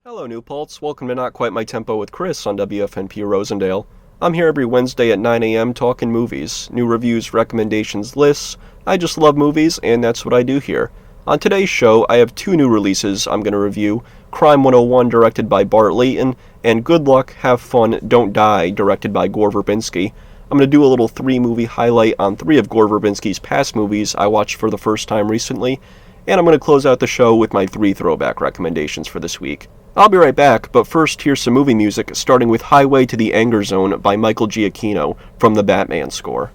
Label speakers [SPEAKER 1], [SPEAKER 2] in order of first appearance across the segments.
[SPEAKER 1] Hello, New Paltz. Welcome to Not Quite My Tempo with Chris on WFNP Rosendale. I'm here every Wednesday at 9 a.m. talking movies, new reviews, recommendations, lists. I just love movies, and that's what I do here. On today's show, I have two new releases I'm going to review: Crime 101, directed by Bart Layton, and Good Luck, Have Fun, Don't Die, directed by Gore Verbinski. I'm going to do a little three-movie highlight on three of Gore Verbinski's past movies I watched for the first time recently, and I'm going to close out the show with my three throwback recommendations for this week. I'll be right back, but first here's some movie music, starting with Highway to the Anger Zone by Michael Giacchino from the Batman score.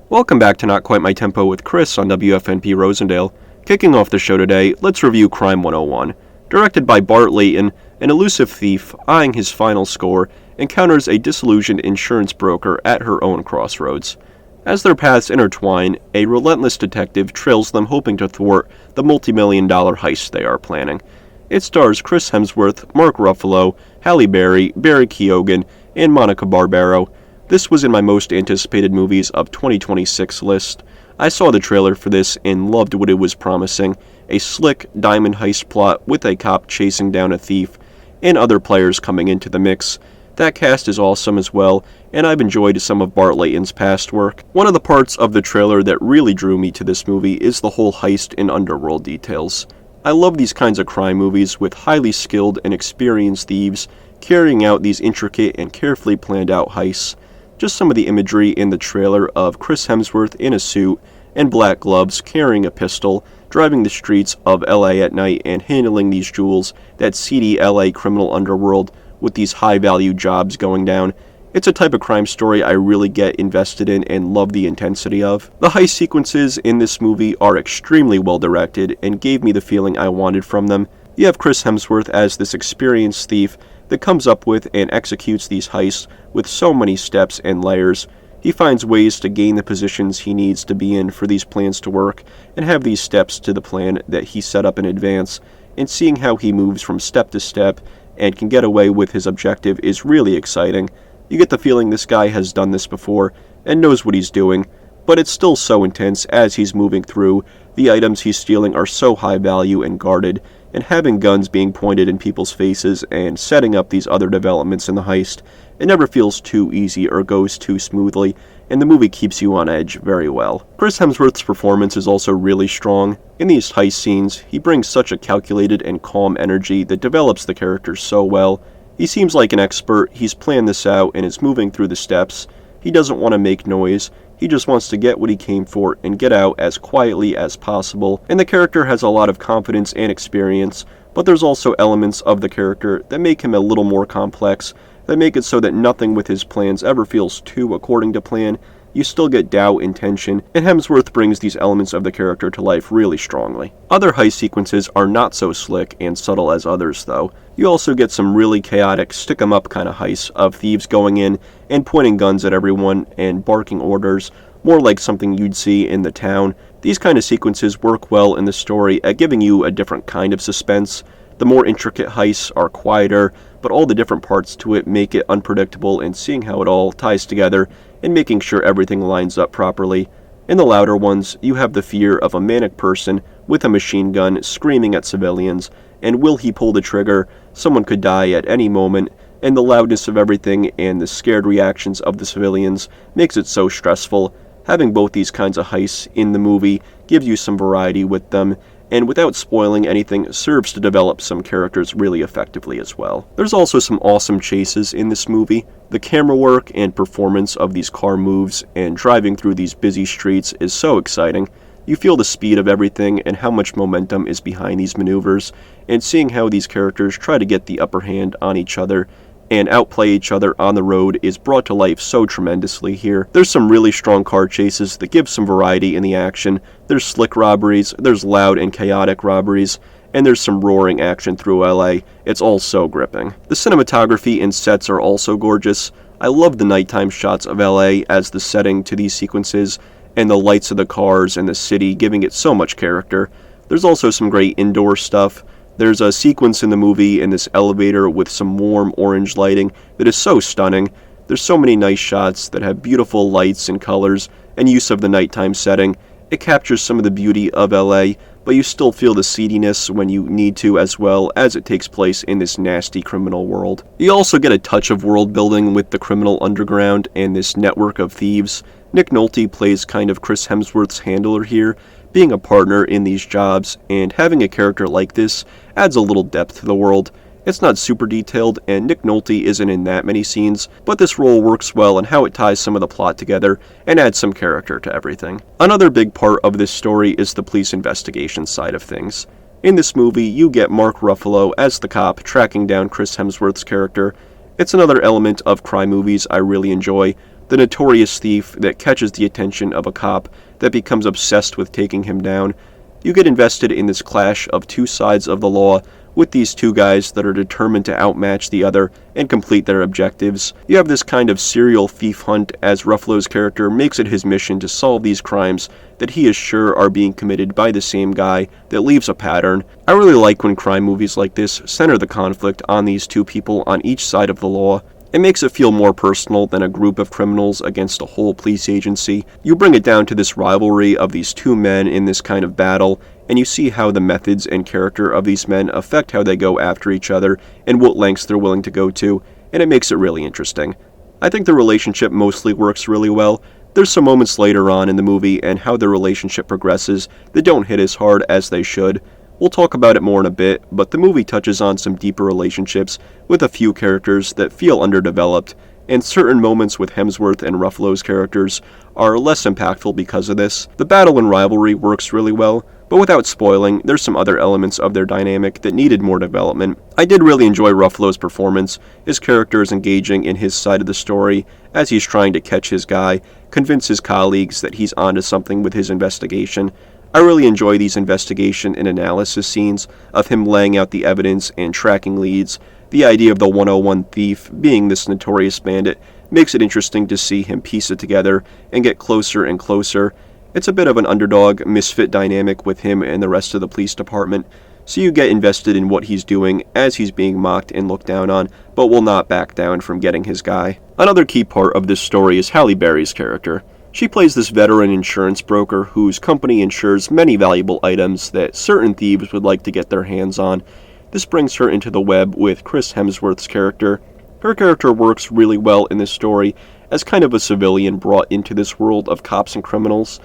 [SPEAKER 1] Welcome back to Not Quite My Tempo with Chris on WFNP Rosendale. Kicking off the show today, let's review Crime 101. Directed by Bart Layton, an elusive thief, eyeing his final score, encounters a disillusioned insurance broker at her own crossroads. As their paths intertwine, a relentless detective trails them, hoping to thwart the multi-million-dollar heist they are planning. It stars Chris Hemsworth, Mark Ruffalo, Halle Berry, Barry Keoghan, and Monica Barbaro. This was in my most anticipated movies of 2026 list. I saw the trailer for this and loved what it was promising: a slick diamond heist plot with a cop chasing down a thief, and other players coming into the mix. That cast is awesome as well, and I've enjoyed some of Bart Layton's past work. One of the parts of the trailer that really drew me to this movie is the whole heist and underworld details. I love these kinds of crime movies with highly skilled and experienced thieves carrying out these intricate and carefully planned out heists. Just some of the imagery in the trailer of Chris Hemsworth in a suit and black gloves carrying a pistol, driving the streets of LA at night and handling these jewels, that seedy LA criminal underworld with these high-value jobs going down. It's a type of crime story I really get invested in and love the intensity of. The heist sequences in this movie are extremely well directed and gave me the feeling I wanted from them. You have Chris Hemsworth as this experienced thief that comes up with and executes these heists with so many steps and layers. He finds ways to gain the positions he needs to be in for these plans to work and have these steps to the plan that he set up in advance, and seeing how he moves from step to step and can get away with his objective is really exciting. You get the feeling this guy has done this before and knows what he's doing, but it's still so intense as he's moving through. The items he's stealing are so high value and guarded, and having guns being pointed in people's faces and setting up these other developments in the heist, it never feels too easy or goes too smoothly, and the movie keeps you on edge very well. Chris Hemsworth's performance is also really strong. In these heist scenes, he brings such a calculated and calm energy that develops the character so well. He seems like an expert. He's planned this out and is moving through the steps. He doesn't want to make noise. He just wants to get what he came for and get out as quietly as possible. And the character has a lot of confidence and experience, but there's also elements of the character that make him a little more complex, that make it so that nothing with his plans ever feels too according to plan. You still get doubt and tension, and Hemsworth brings these elements of the character to life really strongly. Other heist sequences are not so slick and subtle as others, though. You also get some really chaotic, stick-em-up kind of heists of thieves going in and pointing guns at everyone and barking orders, more like something you'd see in The Town. These kind of sequences work well in the story at giving you a different kind of suspense. The more intricate heists are quieter, but all the different parts to it make it unpredictable, and seeing how it all ties together and making sure everything lines up properly. In the louder ones, you have the fear of a manic person with a machine gun screaming at civilians, and will he pull the trigger? Someone could die at any moment, and the loudness of everything and the scared reactions of the civilians makes it so stressful. Having both these kinds of heists in the movie gives you some variety with them, and without spoiling anything, serves to develop some characters really effectively as well. There's also some awesome chases in this movie. The camera work and performance of these car moves and driving through these busy streets is so exciting. You feel the speed of everything and how much momentum is behind these maneuvers, and seeing how these characters try to get the upper hand on each other and outplay each other on the road is brought to life so tremendously here. There's some really strong car chases that give some variety in the action. There's slick robberies, there's loud and chaotic robberies, and there's some roaring action through LA. It's all so gripping. The cinematography and sets are also gorgeous. I love the nighttime shots of LA as the setting to these sequences, and the lights of the cars and the city giving it so much character. There's also some great indoor stuff. There's a sequence in the movie in this elevator with some warm orange lighting that is so stunning. There's so many nice shots that have beautiful lights and colors and use of the nighttime setting. It captures some of the beauty of LA, but you still feel the seediness when you need to, as well as it takes place in this nasty criminal world. You also get a touch of world building with the criminal underground and this network of thieves. Nick Nolte plays kind of Chris Hemsworth's handler here, being a partner in these jobs, and having a character like this adds a little depth to the world. It's not super detailed, and Nick Nolte isn't in that many scenes, but this role works well in how it ties some of the plot together and adds some character to everything. Another big part of this story is the police investigation side of things. In this movie, you get Mark Ruffalo as the cop tracking down Chris Hemsworth's character. It's another element of crime movies I really enjoy, the notorious thief that catches the attention of a cop that becomes obsessed with taking him down. You get invested in this clash of two sides of the law, with these two guys that are determined to outmatch the other and complete their objectives. You have this kind of serial thief hunt as Ruffalo's character makes it his mission to solve these crimes that he is sure are being committed by the same guy that leaves a pattern. I really like when crime movies like this center the conflict on these two people on each side of the law. It makes it feel more personal than a group of criminals against a whole police agency. You bring it down to this rivalry of these two men in this kind of battle, and you see how the methods and character of these men affect how they go after each other and what lengths they're willing to go to, and it makes it really interesting. I think the relationship mostly works really well. There's some moments later on in the movie and how the relationship progresses that don't hit as hard as they should. We'll talk about it more in a bit, but the movie touches on some deeper relationships with a few characters that feel underdeveloped, and certain moments with Hemsworth and Ruffalo's characters are less impactful because of this. The battle and rivalry works really well, but without spoiling, there's some other elements of their dynamic that needed more development. I did really enjoy Ruffalo's performance. His character is engaging in his side of the story as he's trying to catch his guy, convince his colleagues that he's onto something with his investigation. I really enjoy these investigation and analysis scenes of him laying out the evidence and tracking leads. The idea of the 101 thief being this notorious bandit makes it interesting to see him piece it together and get closer and closer. It's a bit of an underdog, misfit dynamic with him and the rest of the police department, so you get invested in what he's doing as he's being mocked and looked down on, but will not back down from getting his guy. Another key part of this story is Halle Berry's character. She plays this veteran insurance broker whose company insures many valuable items that certain thieves would like to get their hands on. This brings her into the web with Chris Hemsworth's character. Her character works really well in this story as kind of a civilian brought into this world of cops and criminals.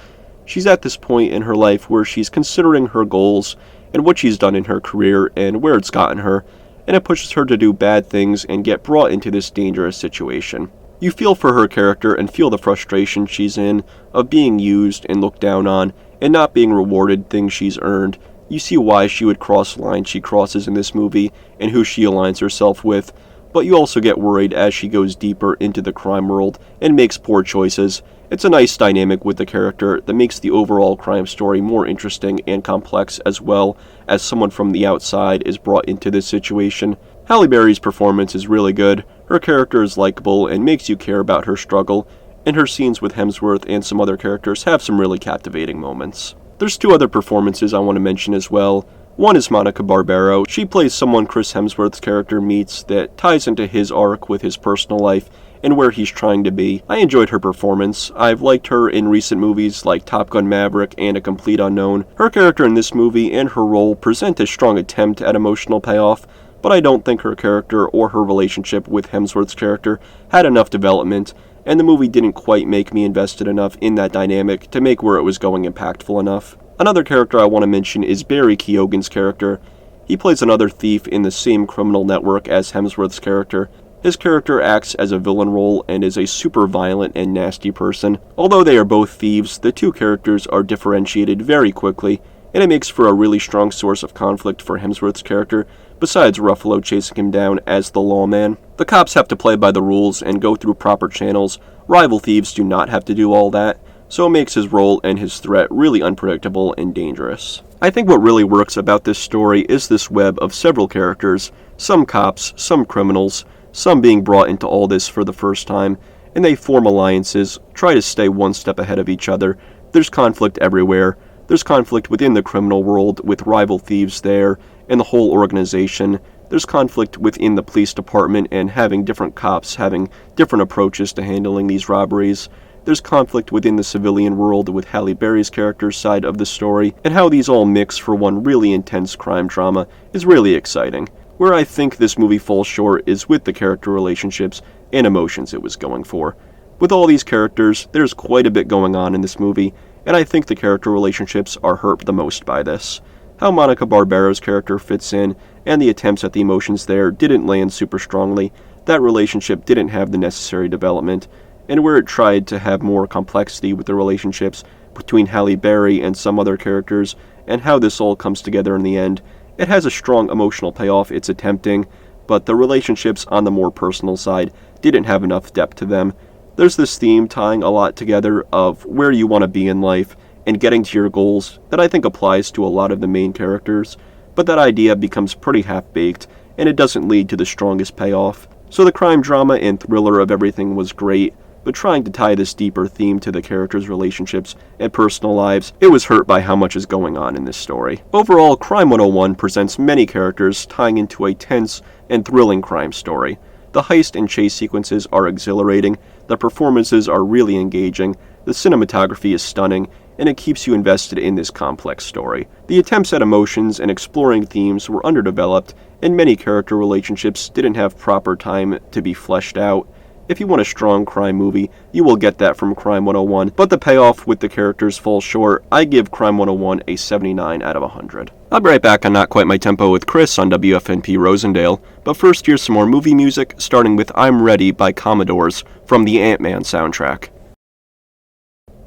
[SPEAKER 1] She's at this point in her life where she's considering her goals and what she's done in her career and where it's gotten her, and it pushes her to do bad things and get brought into this dangerous situation. You feel for her character and feel the frustration she's in of being used and looked down on and not being rewarded things she's earned. You see why she would cross lines she crosses in this movie and who she aligns herself with, but you also get worried as she goes deeper into the crime world and makes poor choices. It's a nice dynamic with the character that makes the overall crime story more interesting and complex, as well as someone from the outside is brought into this situation. Halle Berry's performance is really good. Her character is likable and makes you care about her struggle, and her scenes with Hemsworth and some other characters have some really captivating moments. There's two other performances I want to mention as well. One is Monica Barbero. She plays someone Chris Hemsworth's character meets that ties into his arc with his personal life and where he's trying to be. I enjoyed her performance. I've liked her in recent movies like Top Gun Maverick and A Complete Unknown. Her character in this movie and her role present a strong attempt at emotional payoff, but I don't think her character or her relationship with Hemsworth's character had enough development, and the movie didn't quite make me invested enough in that dynamic to make where it was going impactful enough. Another character I want to mention is Barry Keoghan's character. He plays another thief in the same criminal network as Hemsworth's character. His character acts as a villain role and is a super violent and nasty person. Although they are both thieves, the two characters are differentiated very quickly, and it makes for a really strong source of conflict for Hemsworth's character, besides Ruffalo chasing him down as the lawman. The cops have to play by the rules and go through proper channels. Rival thieves do not have to do all that, so it makes his role and his threat really unpredictable and dangerous. I think what really works about this story is this web of several characters, some cops, some criminals, some being brought into all this for the first time, and they form alliances, try to stay one step ahead of each other. There's conflict everywhere. There's conflict within the criminal world with rival thieves there and the whole organization. There's conflict within the police department and having different cops having different approaches to handling these robberies. there's conflict within the civilian world with Halle Berry's character's side of the story, and how these all mix for one really intense crime drama is really exciting. Where I think this movie falls short is with the character relationships and emotions it was going for. With all these characters, there's quite a bit going on in this movie, and I think the character relationships are hurt the most by this. How Monica Barbera's character fits in, and the attempts at the emotions there didn't land super strongly. That relationship didn't have the necessary development, and where it tried to have more complexity with the relationships between Halle Berry and some other characters, and how this all comes together in the end, it has a strong emotional payoff it's attempting, but the relationships on the more personal side didn't have enough depth to them. There's this theme tying a lot together of where you want to be in life and getting to your goals that I think applies to a lot of the main characters, but that idea becomes pretty half-baked, and it doesn't lead to the strongest payoff. So the crime drama and thriller of everything was great, but trying to tie this deeper theme to the characters' relationships and personal lives, it was hurt by how much is going on in this story. Overall, Crime 101 presents many characters tying into a tense and thrilling crime story. The heist and chase sequences are exhilarating, the performances are really engaging, the cinematography is stunning, and it keeps you invested in this complex story. The attempts at emotions and exploring themes were underdeveloped, and many character relationships didn't have proper time to be fleshed out. If you want a strong crime movie, you will get that from Crime 101, but the payoff with the characters falls short. I give Crime 101 a 79 out of 100. I'll be right back on Not Quite My Tempo with Chris on WFNP Rosendale, but first here's some more movie music, starting with I'm Ready by Commodores from the Ant-Man soundtrack.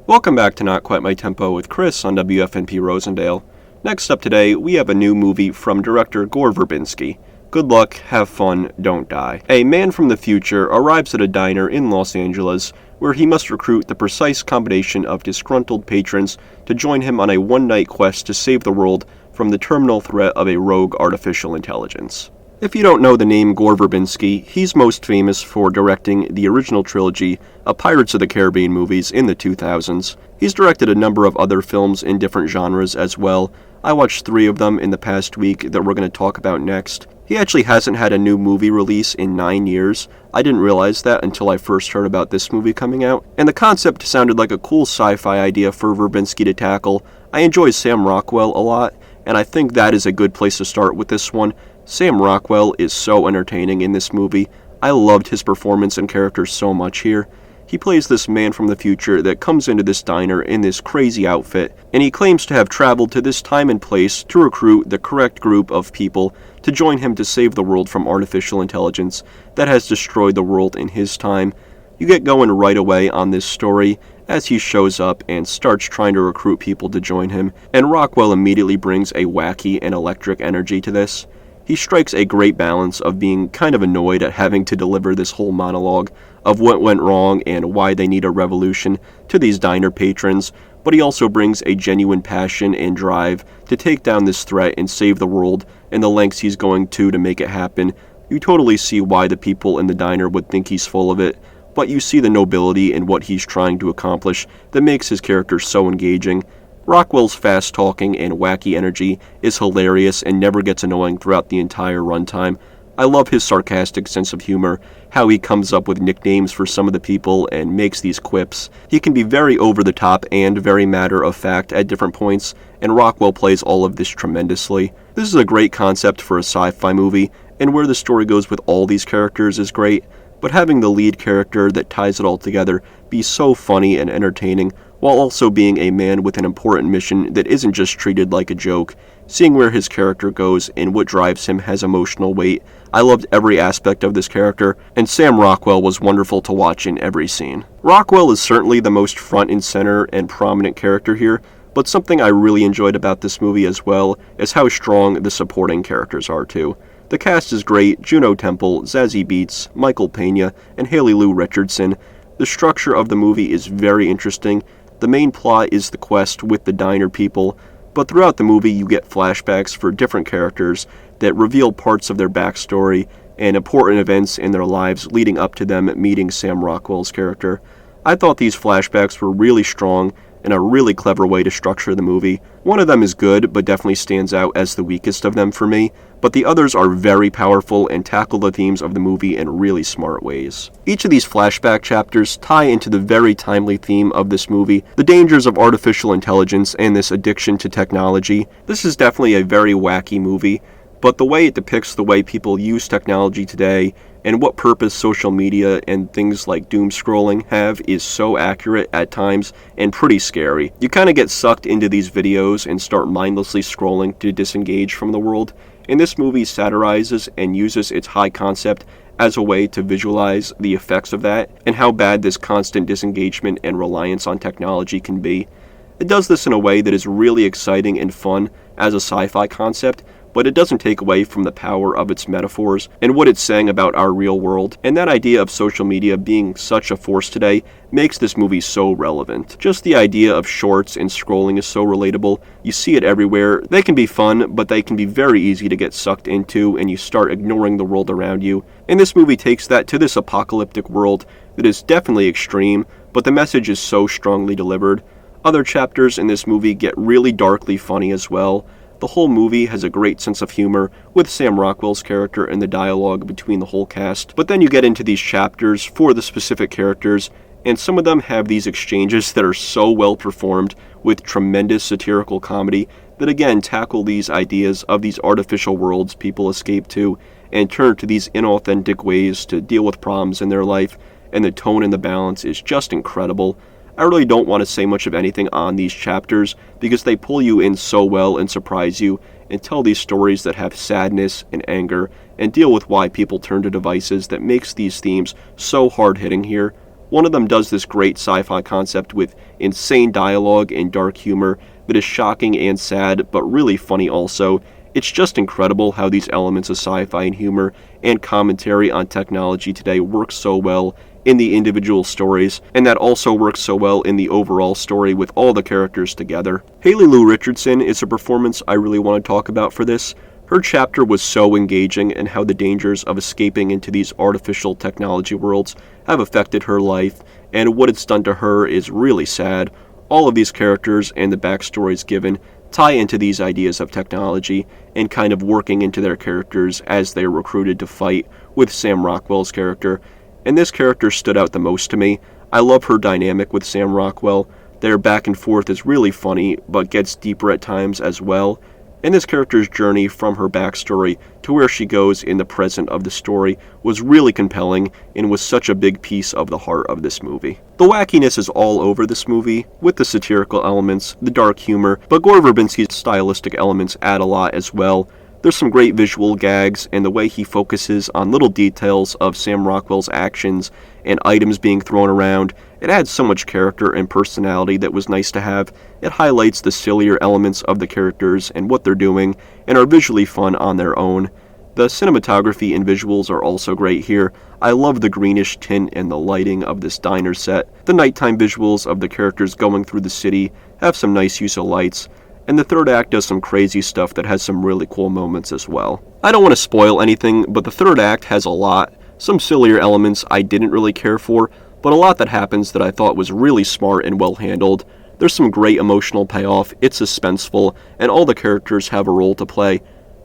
[SPEAKER 1] Welcome back to Not Quite My Tempo with Chris on WFNP Rosendale. Next up today, we have a new movie from director Gore Verbinski. Good luck, have fun, don't die. A man from the future arrives at a diner in Los Angeles where he must recruit the precise combination of disgruntled patrons to join him on a one-night quest to save the world from the terminal threat of a rogue artificial intelligence. If you don't know the name Gore Verbinski, he's most famous for directing the original trilogy of Pirates of the Caribbean movies in the 2000s. He's directed a number of other films in different genres as well. I watched 3 of them in the past week that we're going to talk about next. He actually hasn't had a new movie release in 9 years. I didn't realize that until I first heard about this movie coming out. And the concept sounded like a cool sci-fi idea for Verbinski to tackle. I enjoy Sam Rockwell a lot, and I think that is a good place to start with this one. Sam Rockwell is so entertaining in this movie. I loved his performance and character so much here. He plays this man from the future that comes into this diner in this crazy outfit, and he claims to have traveled to this time and place to recruit the correct group of people to join him to save the world from artificial intelligence that has destroyed the world in his time. You get going right away on this story as he shows up and starts trying to recruit people to join him, and Rockwell immediately brings a wacky and electric energy to this. He strikes a great balance of being kind of annoyed at having to deliver this whole monologue of what went wrong and why they need a revolution to these diner patrons, but he also brings a genuine passion and drive to take down this threat and save the world, and the lengths he's going to make it happen. You totally see why the people in the diner would think he's full of it, but you see the nobility in what he's trying to accomplish that makes his character so engaging. Rockwell's fast-talking and wacky energy is hilarious and never gets annoying throughout the entire runtime. I love his sarcastic sense of humor, how he comes up with nicknames for some of the people and makes these quips. He can be very over-the-top and very matter-of-fact at different points, and Rockwell plays all of this tremendously. This is a great concept for a sci-fi movie, and where the story goes with all these characters is great, but having the lead character that ties it all together be so funny and entertaining, while also being a man with an important mission that isn't just treated like a joke. Seeing where his character goes and what drives him has emotional weight. I loved every aspect of this character, and Sam Rockwell was wonderful to watch in every scene. Rockwell is certainly the most front and center and prominent character here, but something I really enjoyed about this movie as well is how strong the supporting characters are too. The cast is great: Juno Temple, Zazie Beetz, Michael Pena, and Haley Lou Richardson. The structure of the movie is very interesting. The main plot is the quest with the diner people, but throughout the movie you get flashbacks for different characters that reveal parts of their backstory and important events in their lives leading up to them meeting Sam Rockwell's character. I thought these flashbacks were really strong, and a really clever way to structure the movie. One of them is good, but definitely stands out as the weakest of them for me, but the others are very powerful and tackle the themes of the movie in really smart ways. Each of these flashback chapters tie into the very timely theme of this movie, the dangers of artificial intelligence and this addiction to technology. This is definitely a very wacky movie, but the way it depicts the way people use technology today and what purpose social media and things like doom scrolling have is so accurate at times and pretty scary. You kind of get sucked into these videos and start mindlessly scrolling to disengage from the world, and this movie satirizes and uses its high concept as a way to visualize the effects of that and how bad this constant disengagement and reliance on technology can be. It does this in a way that is really exciting and fun as a sci-fi concept, but it doesn't take away from the power of its metaphors and what it's saying about our real world. And that idea of social media being such a force today makes this movie so relevant. Just the idea of shorts and scrolling is so relatable. You see it everywhere. They can be fun, but they can be very easy to get sucked into, and you start ignoring the world around you. And this movie takes that to this apocalyptic world that is definitely extreme, but the message is so strongly delivered. Other chapters in this movie get really darkly funny as well. The whole movie has a great sense of humor with Sam Rockwell's character and the dialogue between the whole cast. But then you get into these chapters for the specific characters, and some of them have these exchanges that are so well performed with tremendous satirical comedy that again tackle these ideas of these artificial worlds people escape to and turn to these inauthentic ways to deal with problems in their life, and the tone and the balance is just incredible. I really don't want to say much of anything on these chapters because they pull you in so well and surprise you and tell these stories that have sadness and anger and deal with why people turn to devices that makes these themes so hard-hitting here. One of them does this great sci-fi concept with insane dialogue and dark humor that is shocking and sad but really funny also. It's just incredible how these elements of sci-fi and humor and commentary on technology today work so well in the individual stories, and that also works so well in the overall story with all the characters together. Haley Lou Richardson is a performance I really want to talk about for this. Her chapter was so engaging and how the dangers of escaping into these artificial technology worlds have affected her life, and what it's done to her is really sad. All of these characters and the backstories given tie into these ideas of technology and kind of working into their characters as they're recruited to fight with Sam Rockwell's character. And this character stood out the most to me. I love her dynamic with Sam Rockwell. Their back and forth is really funny, but gets deeper at times as well. And this character's journey from her backstory to where she goes in the present of the story was really compelling and was such a big piece of the heart of this movie. The wackiness is all over this movie, with the satirical elements, the dark humor, but Gore Verbinski's stylistic elements add a lot as well. There's some great visual gags, and the way he focuses on little details of Sam Rockwell's actions and items being thrown around, it adds so much character and personality that was nice to have. It highlights the sillier elements of the characters and what they're doing, and are visually fun on their own. The cinematography and visuals are also great here. I love the greenish tint and the lighting of this diner set. The nighttime visuals of the characters going through the city have some nice use of lights. And the third act does some crazy stuff that has some really cool moments as well. I don't want to spoil anything, but the third act has a lot. Some sillier elements I didn't really care for, but a lot that happens that I thought was really smart and well handled. There's some great emotional payoff, it's suspenseful, and all the characters have a role to play.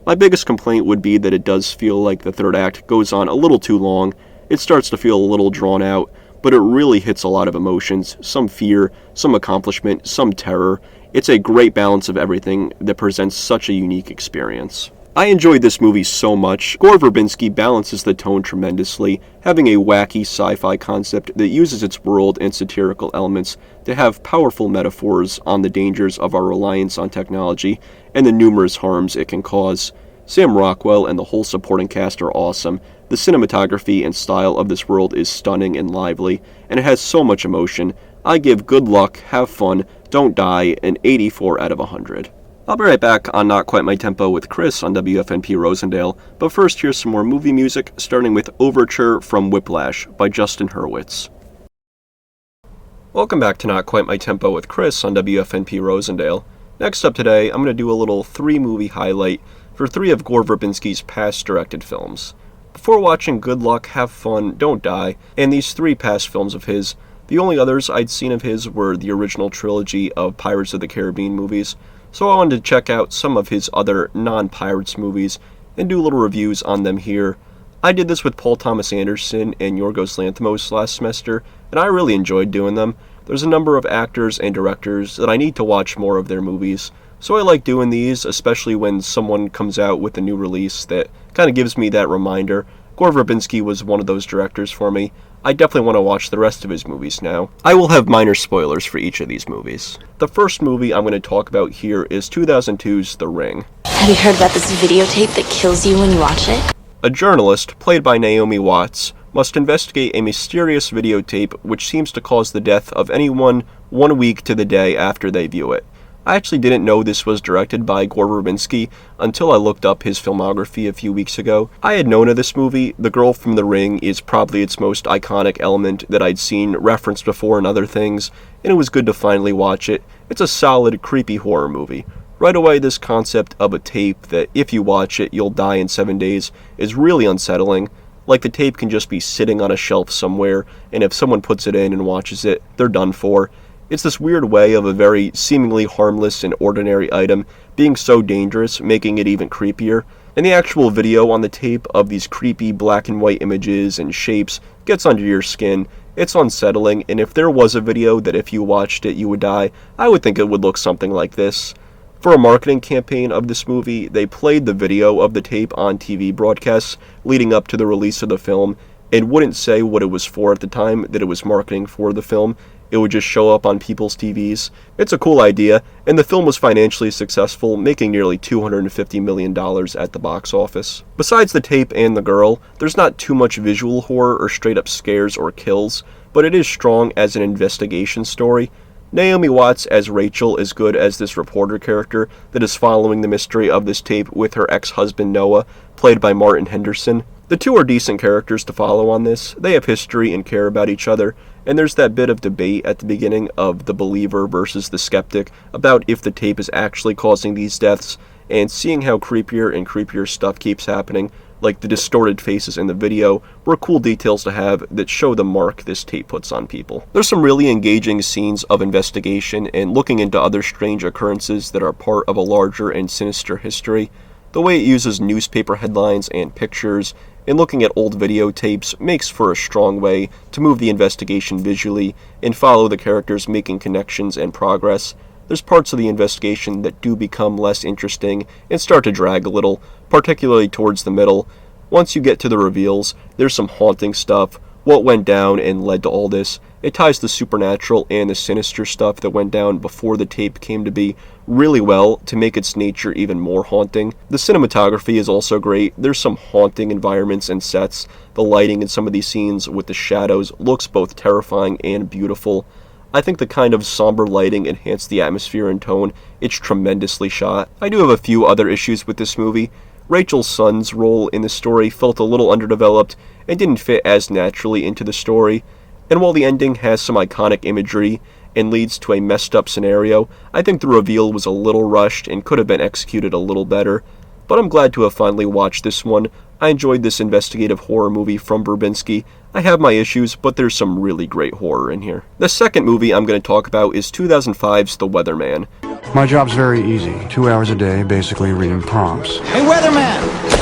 [SPEAKER 1] My biggest complaint would be that it does feel like the third act goes on a little too long. It starts to feel a little drawn out, but it really hits a lot of emotions, some fear, some accomplishment, some terror. It's a great balance of everything that presents such a unique experience. I enjoyed this movie so much. Gore Verbinski balances the tone tremendously, having a wacky sci-fi concept that uses its world and satirical elements to have powerful metaphors on the dangers of our reliance on technology and the numerous harms it can cause. Sam Rockwell and the whole supporting cast are awesome. The cinematography and style of this world is stunning and lively, and it has so much emotion. I give Good Luck, Have Fun, Don't Die an 84 out of 100. I'll be right back on Not Quite My Tempo with Chris on WFNP Rosendale, but first here's some more movie music, starting with Overture from Whiplash by Justin Hurwitz. Welcome back to Not Quite My Tempo with Chris on WFNP Rosendale. Next up today, I'm going to do a little 3-movie highlight for 3 of Gore Verbinski's past directed films. Before watching Good Luck, Have Fun, Don't Die, and these 3 past films of his, The only others I'd seen of his were the original trilogy of Pirates of the Caribbean movies, so I wanted to check out some of his other non-Pirates movies and do little reviews on them here. I did this with Paul Thomas Anderson and Yorgos Lanthimos last semester, and I really enjoyed doing them. There's a number of actors and directors that I need to watch more of their movies, so I like doing these, especially when someone comes out with a new release that kind of gives me that reminder. Gore Verbinski was one of those directors for me. I definitely want to watch the rest of his movies now. I will have minor spoilers for each of these movies. The first movie I'm going to talk about here is 2002's The Ring.
[SPEAKER 2] Have you heard about this videotape that kills you when you watch it?
[SPEAKER 1] A journalist, played by Naomi Watts, must investigate a mysterious videotape which seems to cause the death of anyone 1 week to the day after they view it. I actually didn't know this was directed by Gore Verbinski until I looked up his filmography a few weeks ago. I had known of this movie. The girl from The Ring is probably its most iconic element that I'd seen referenced before in other things, and it was good to finally watch it. It's a solid, creepy horror movie. Right away, this concept of a tape that if you watch it, you'll die in 7 days is really unsettling. Like the tape can just be sitting on a shelf somewhere, and if someone puts it in and watches it, they're done for. It's this weird way of a very seemingly harmless and ordinary item being so dangerous, making it even creepier. And the actual video on the tape of these creepy black and white images and shapes gets under your skin. It's unsettling, and if there was a video that if you watched it you would die, I would think it would look something like this. For a marketing campaign of this movie, they played the video of the tape on TV broadcasts leading up to the release of the film, and wouldn't say what it was for at the time that it was marketing for the film. It would just show up on people's TVs. It's a cool idea, and the film was financially successful, making nearly $250 million at the box office. Besides the tape and the girl, there's not too much visual horror or straight up scares or kills, but it is strong as an investigation story. Naomi Watts as Rachel is good as this reporter character that is following the mystery of this tape with her ex-husband Noah, played by Martin Henderson. The two are decent characters to follow on this. They have history and care about each other, and there's that bit of debate at the beginning of the believer versus the skeptic about if the tape is actually causing these deaths, and seeing how creepier and creepier stuff keeps happening, like the distorted faces in the video, were cool details to have that show the mark this tape puts on people. There's some really engaging scenes of investigation and looking into other strange occurrences that are part of a larger and sinister history. The way it uses newspaper headlines and pictures and looking at old videotapes makes for a strong way to move the investigation visually and follow the characters making connections and progress. There's parts of the investigation that do become less interesting and start to drag a little, particularly towards the middle. Once you get to the reveals, there's some haunting stuff, what went down and led to all this. It ties the supernatural and the sinister stuff that went down before the tape came to be really well to make its nature even more haunting. The cinematography is also great. There's some haunting environments and sets. The lighting in some of these scenes with the shadows looks both terrifying and beautiful. I think the kind of somber lighting enhanced the atmosphere and tone. It's tremendously shot. I do have a few other issues with this movie. Rachel's son's role in the story felt a little underdeveloped and didn't fit as naturally into the story. And while the ending has some iconic imagery and leads to a messed up scenario, I think the reveal was a little rushed and could have been executed a little better. But I'm glad to have finally watched this one. I enjoyed this investigative horror movie from Verbinski. I have my issues, but there's some really great horror in here. The second movie I'm going to talk about is 2005's The Weatherman.
[SPEAKER 3] My job's very easy. 2 hours a day, basically reading prompts.
[SPEAKER 4] Hey, Weatherman!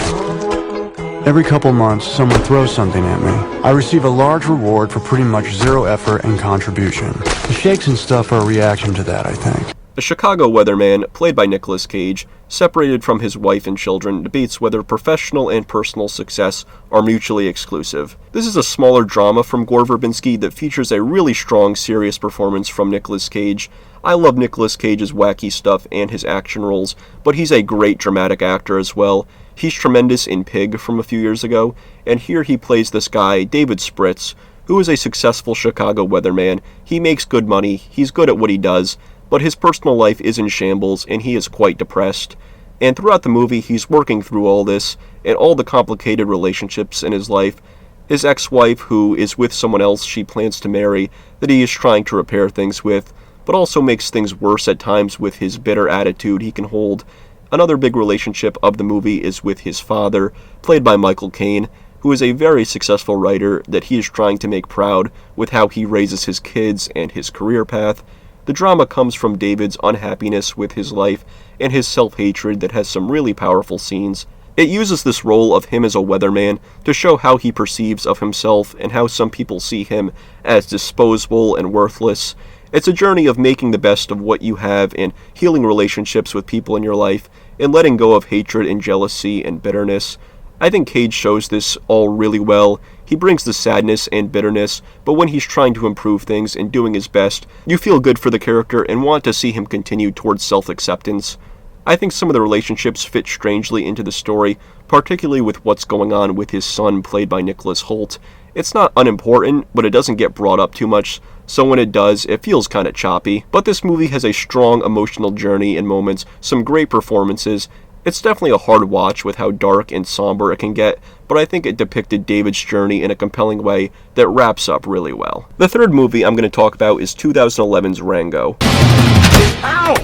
[SPEAKER 3] Every couple months, someone throws something at me. I receive a large reward for pretty much zero effort and contribution. The shakes and stuff are a reaction to that, I think.
[SPEAKER 1] A Chicago weatherman, played by Nicolas Cage, separated from his wife and children, debates whether professional and personal success are mutually exclusive. This is a smaller drama from Gore Verbinski that features a really strong, serious performance from Nicolas Cage. I love Nicolas Cage's wacky stuff and his action roles, but he's a great dramatic actor as well. He's tremendous in Pig from a few years ago, and here he plays this guy, David Spritz, who is a successful Chicago weatherman. He makes good money, he's good at what he does, but his personal life is in shambles and he is quite depressed. And throughout the movie, he's working through all this and all the complicated relationships in his life. His ex-wife, who is with someone else she plans to marry, that he is trying to repair things with, but also makes things worse at times with his bitter attitude he can hold. Another big relationship of the movie is with his father, played by Michael Caine, who is a very successful writer that he is trying to make proud with how he raises his kids and his career path. The drama comes from David's unhappiness with his life and his self-hatred that has some really powerful scenes. It uses this role of him as a weatherman to show how he perceives of himself and how some people see him as disposable and worthless. It's a journey of making the best of what you have and healing relationships with people in your life and letting go of hatred and jealousy and bitterness. I think Cage shows this all really well. He brings the sadness and bitterness, but when he's trying to improve things and doing his best, you feel good for the character and want to see him continue towards self-acceptance. I think some of the relationships fit strangely into the story, particularly with what's going on with his son, played by Nicholas Hoult. It's not unimportant, but it doesn't get brought up too much, so when it does, it feels kinda choppy. But this movie has a strong emotional journey and moments, some great performances. It's definitely a hard watch with how dark and somber it can get, but I think it depicted David's journey in a compelling way that wraps up really well. The third movie I'm going to talk about is 2011's Rango.
[SPEAKER 4] Ow!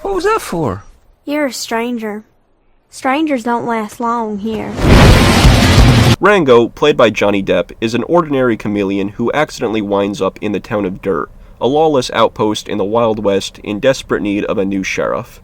[SPEAKER 4] What was that for?
[SPEAKER 5] You're a stranger. Strangers don't last long here.
[SPEAKER 1] Rango, played by Johnny Depp, is an ordinary chameleon who accidentally winds up in the town of Dirt, a lawless outpost in the Wild West in desperate need of a new sheriff.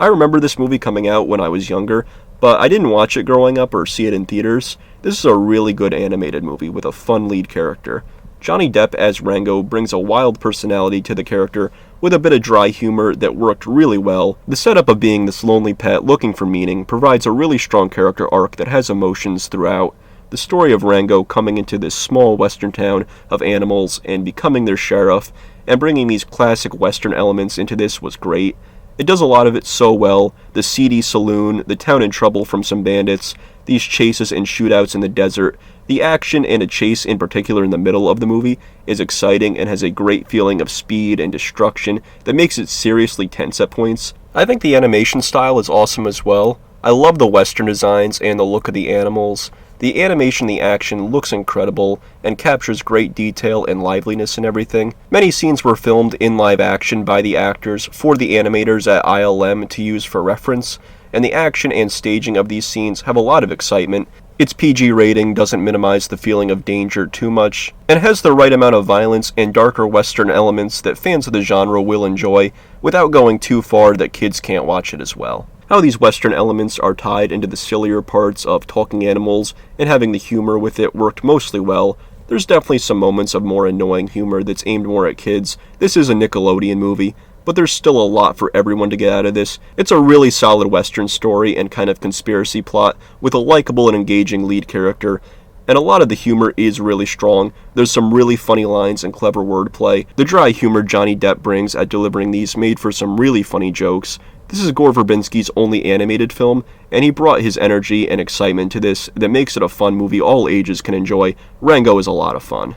[SPEAKER 1] I remember this movie coming out when I was younger, but I didn't watch it growing up or see it in theaters. This is a really good animated movie with a fun lead character. Johnny Depp as Rango brings a wild personality to the character with a bit of dry humor that worked really well. The setup of being this lonely pet looking for meaning provides a really strong character arc that has emotions throughout. The story of Rango coming into this small western town of animals and becoming their sheriff and bringing these classic western elements into this was great. It does a lot of it so well. The seedy saloon, the town in trouble from some bandits, these chases and shootouts in the desert. The action and a chase in particular in the middle of the movie is exciting and has a great feeling of speed and destruction that makes it seriously tense at points. I think the animation style is awesome as well. I love the western designs and the look of the animals. The animation, the action looks incredible and captures great detail and liveliness and everything. Many scenes were filmed in live action by the actors for the animators at ILM to use for reference, and the action and staging of these scenes have a lot of excitement. Its PG rating doesn't minimize the feeling of danger too much, and has the right amount of violence and darker western elements that fans of the genre will enjoy without going too far that kids can't watch it as well. How these western elements are tied into the sillier parts of talking animals and having the humor with it worked mostly well. There's definitely some moments of more annoying humor that's aimed more at kids. This is a Nickelodeon movie, but there's still a lot for everyone to get out of this. It's a really solid western story and kind of conspiracy plot with a likable and engaging lead character, and a lot of the humor is really strong. There's some really funny lines and clever wordplay. The dry humor Johnny Depp brings at delivering these made for some really funny jokes. This is Gore Verbinski's only animated film, and he brought his energy and excitement to this that makes it a fun movie all ages can enjoy. Rango is a lot of fun.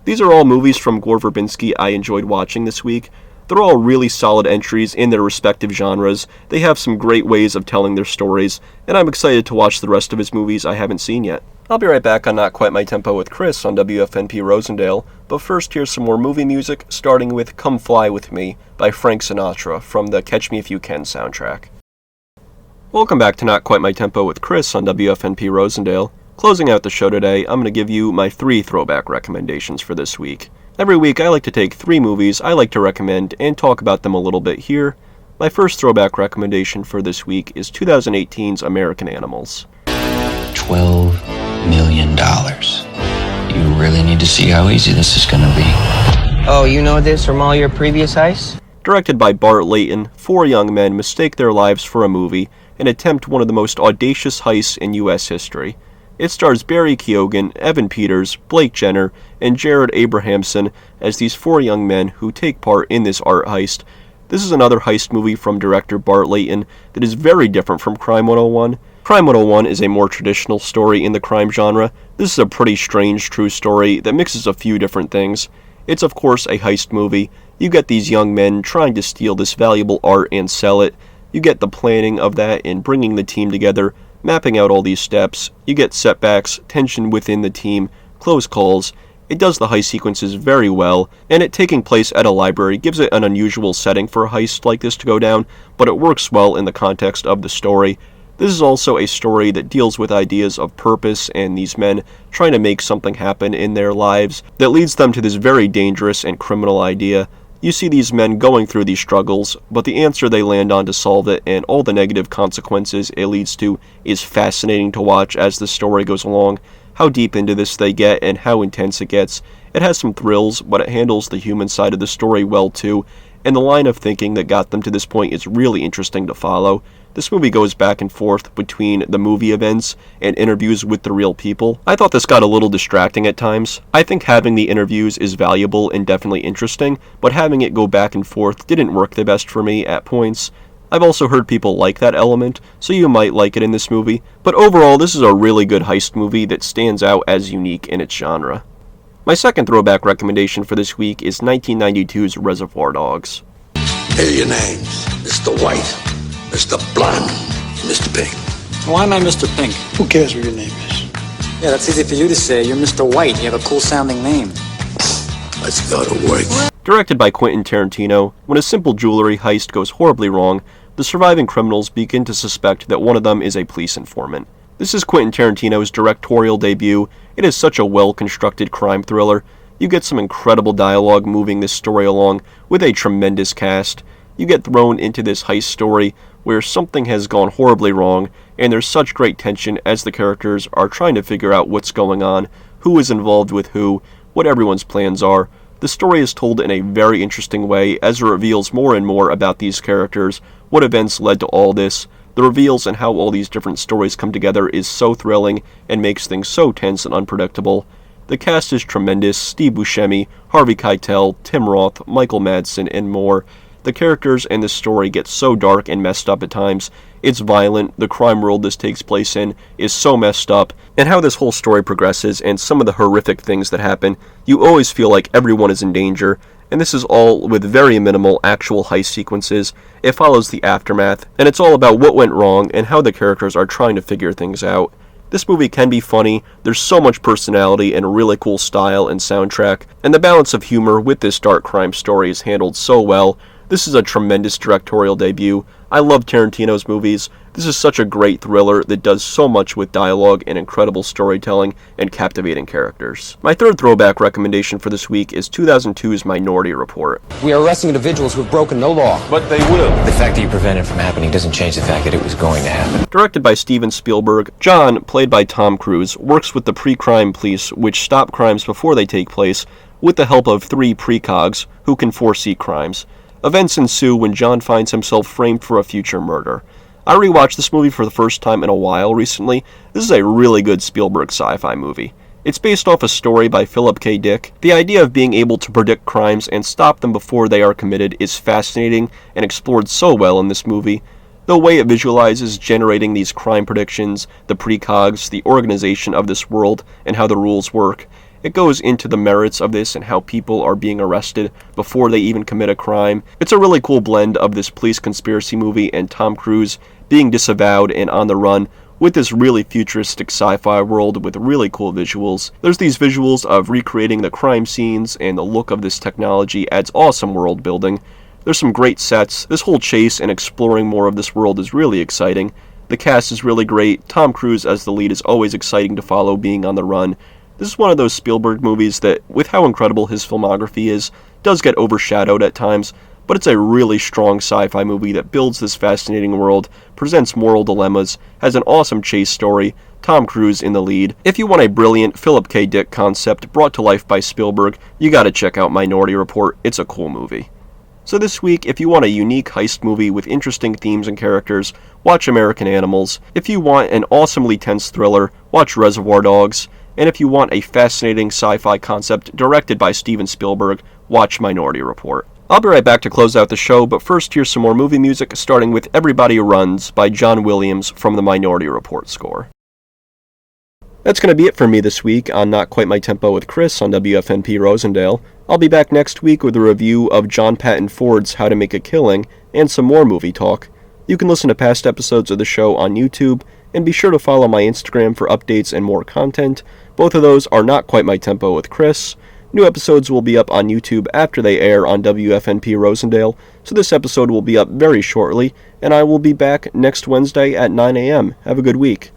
[SPEAKER 1] These are all movies from Gore Verbinski I enjoyed watching this week. They're all really solid entries in their respective genres. They have some great ways of telling their stories, and I'm excited to watch the rest of his movies I haven't seen yet. I'll be right back on Not Quite My Tempo with Chris on WFNP Rosendale, but first here's some more movie music, starting with Come Fly With Me by Frank Sinatra from the Catch Me If You Can soundtrack. Welcome back to Not Quite My Tempo with Chris on WFNP Rosendale. Closing out the show today, I'm going to give you my 3 throwback recommendations for this week. Every week I like to take 3 movies I like to recommend and talk about them a little bit here. My first throwback recommendation for this week is 2018's American Animals.
[SPEAKER 6] $12 million. You really need to see how easy this is gonna be.
[SPEAKER 7] Oh, you know this from all your previous heists?
[SPEAKER 1] Directed by Bart Layton, 4 young men mistake their lives for a movie and attempt one of the most audacious heists in U.S. history. It stars Barry Keoghan, Evan Peters, Blake Jenner, and Jared Abrahamson as these 4 young men who take part in this art heist. This is another heist movie from director Bart Layton that is very different from Crime 101. Crime 101 is a more traditional story in the crime genre. This is a pretty strange true story that mixes a few different things. It's of course a heist movie. You get these young men trying to steal this valuable art and sell it. You get the planning of that and bringing the team together, mapping out all these steps. You get setbacks, tension within the team, close calls. It does the heist sequences very well, and it taking place at a library gives it an unusual setting for a heist like this to go down, but it works well in the context of the story. This is also a story that deals with ideas of purpose and these men trying to make something happen in their lives that leads them to this very dangerous and criminal idea. You see these men going through these struggles, but the answer they land on to solve it and all the negative consequences it leads to is fascinating to watch as the story goes along. How deep into this they get and how intense it gets. It has some thrills, but it handles the human side of the story well too, and the line of thinking that got them to this point is really interesting to follow. This movie goes back and forth between the movie events and interviews with the real people. I thought this got a little distracting at times. I think having the interviews is valuable and definitely interesting, but having it go back and forth didn't work the best for me at points. I've also heard people like that element, so you might like it in this movie, but overall this is a really good heist movie that stands out as unique in its genre. My second throwback recommendation for this week is 1992's Reservoir Dogs.
[SPEAKER 8] Here are your names. Mr. White, Mr. Blonde, Mr. Pink.
[SPEAKER 9] Why am I Mr. Pink?
[SPEAKER 8] Who cares what your name is?
[SPEAKER 9] Yeah, that's easy for you to say. You're Mr. White. You have a cool-sounding name.
[SPEAKER 8] Let's go to work.
[SPEAKER 1] Directed by Quentin Tarantino, when a simple jewelry heist goes horribly wrong, the surviving criminals begin to suspect that one of them is a police informant. This is Quentin Tarantino's directorial debut. It is such a well-constructed crime thriller. You get some incredible dialogue moving this story along with a tremendous cast. You get thrown into this heist story where something has gone horribly wrong, and there's such great tension as the characters are trying to figure out what's going on, who is involved with who, what everyone's plans are. The story is told in a very interesting way as it reveals more and more about these characters, what events led to all this. The reveals and how all these different stories come together is so thrilling and makes things so tense and unpredictable. The cast is tremendous: Steve Buscemi, Harvey Keitel, Tim Roth, Michael Madsen, and more. The characters and the story get so dark and messed up at times. It's violent, the crime world this takes place in is so messed up, and how this whole story progresses and some of the horrific things that happen, you always feel like everyone is in danger, and this is all with very minimal actual heist sequences. It follows the aftermath, and it's all about what went wrong and how the characters are trying to figure things out. This movie can be funny, there's so much personality and a really cool style and soundtrack, and the balance of humor with this dark crime story is handled so well. This is a tremendous directorial debut. I love Tarantino's movies. This is such a great thriller that does so much with dialogue and incredible storytelling and captivating characters. My third throwback recommendation for this week is 2002's Minority Report.
[SPEAKER 10] We are arresting individuals who have broken no law.
[SPEAKER 4] But they will.
[SPEAKER 10] The fact that you prevent it from happening doesn't change the fact that it was going to happen.
[SPEAKER 1] Directed by Steven Spielberg, John, played by Tom Cruise, works with the pre-crime police which stop crimes before they take place with the help of three precogs who can foresee crimes. Events ensue when John finds himself framed for a future murder. I rewatched this movie for the first time in a while recently. This is a really good Spielberg sci-fi movie. It's based off a story by Philip K. Dick. The idea of being able to predict crimes and stop them before they are committed is fascinating and explored so well in this movie. The way it visualizes generating these crime predictions, the precogs, the organization of this world, and how the rules work. It goes into the merits of this and how people are being arrested before they even commit a crime. It's a really cool blend of this police conspiracy movie and Tom Cruise being disavowed and on the run with this really futuristic sci-fi world with really cool visuals. There's these visuals of recreating the crime scenes, and the look of this technology adds awesome world building. There's some great sets. This whole chase and exploring more of this world is really exciting. The cast is really great. Tom Cruise as the lead is always exciting to follow being on the run. This is one of those Spielberg movies that, with how incredible his filmography is, does get overshadowed at times, but it's a really strong sci-fi movie that builds this fascinating world, presents moral dilemmas, has an awesome chase story, Tom Cruise in the lead. If you want a brilliant Philip K. Dick concept brought to life by Spielberg, you gotta check out Minority Report. It's a cool movie. So this week, if you want a unique heist movie with interesting themes and characters, watch American Animals. If you want an awesomely tense thriller, watch Reservoir Dogs. And if you want a fascinating sci-fi concept directed by Steven Spielberg, watch Minority Report. I'll be right back to close out the show, but first here's some more movie music, starting with Everybody Runs by John Williams from the Minority Report score. That's going to be it for me this week on Not Quite My Tempo with Chris on WFNP Rosendale. I'll be back next week with a review of John Patton Ford's How to Make a Killing and some more movie talk. You can listen to past episodes of the show on YouTube, and be sure to follow my Instagram for updates and more content. Both of those are Not Quite My Tempo with Chris. New episodes will be up on YouTube after they air on WFNP Rosendale, so this episode will be up very shortly, and I will be back next Wednesday at 9 a.m. Have a good week.